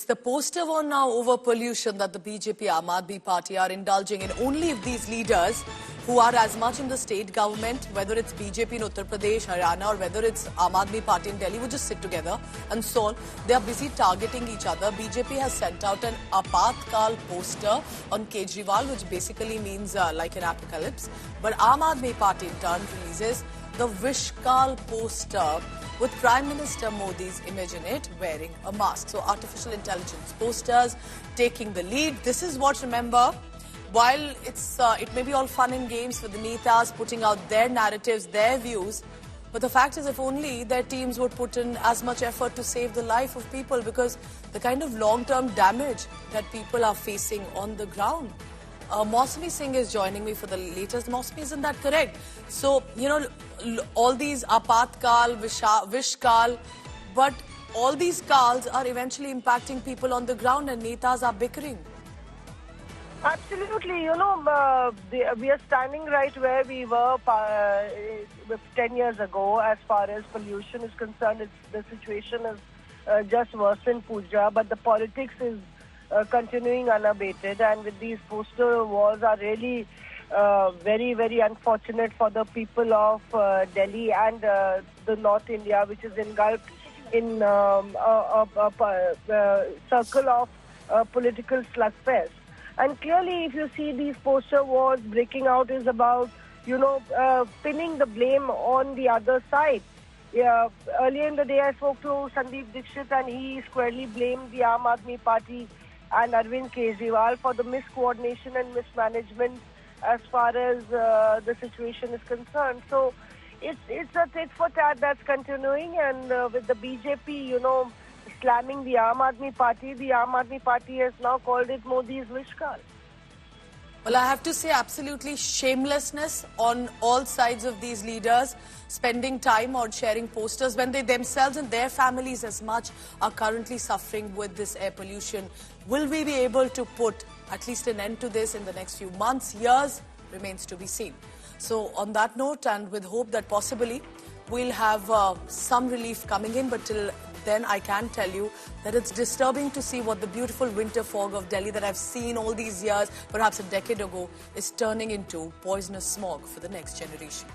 It's the poster war now over pollution that the BJP Aam Aadmi Party are indulging in. Only if these leaders who are as much in the state government, whether it's BJP in Uttar Pradesh, Haryana, or whether it's Aam Aadmi Party in Delhi, would just sit together and solve. They are busy targeting each other. BJP has sent out an Apatkal poster on Kejriwal, which basically means like an apocalypse. But Aam Aadmi Party in turn releases the Vishkal poster with Prime Minister Modi's image in it, wearing a mask. So artificial intelligence posters taking the lead. This is what, remember, while it may be all fun and games for the Netas putting out their narratives, their views, but the fact is if only their teams would put in as much effort to save the life of people, because the kind of long-term damage that people are facing on the ground. Mausami Singh is joining me for the latest. Mausami, isn't that correct? So, you know, all these Apatkal, Vishkal, but all these Kals are eventually impacting people on the ground and Netas are bickering. Absolutely. You know, we are standing right where we were 10 years ago as far as pollution is concerned. The situation is just worsened, Pooja, but the politics is continuing unabated, and with these poster wars are really very, very unfortunate for the people of Delhi and the North India, which is engulfed in a circle of political slugfest. And clearly, if you see these poster wars breaking out, is about, you know, pinning the blame on the other side. Earlier in the day, I spoke to Sandeep Dixit, and he squarely blamed the Aam Aadmi Party and Arvind Kejriwal for the miscoordination and mismanagement as far as the situation is concerned. So it's a tit for tat that's continuing, and with the BJP, you know, slamming the Aam Aadmi Party has now called it Modi's Vishkal. Well, I have to say absolutely shamelessness on all sides of these leaders, spending time on sharing posters when they themselves and their families as much are currently suffering with this air pollution. Will we be able to put at least an end to this in the next few months, years? Remains to be seen. So on that note, and with hope that possibly we'll have some relief coming in, but till then I can tell you that it's disturbing to see what the beautiful winter fog of Delhi that I've seen all these years, perhaps a decade ago, is turning into poisonous smog for the next generation.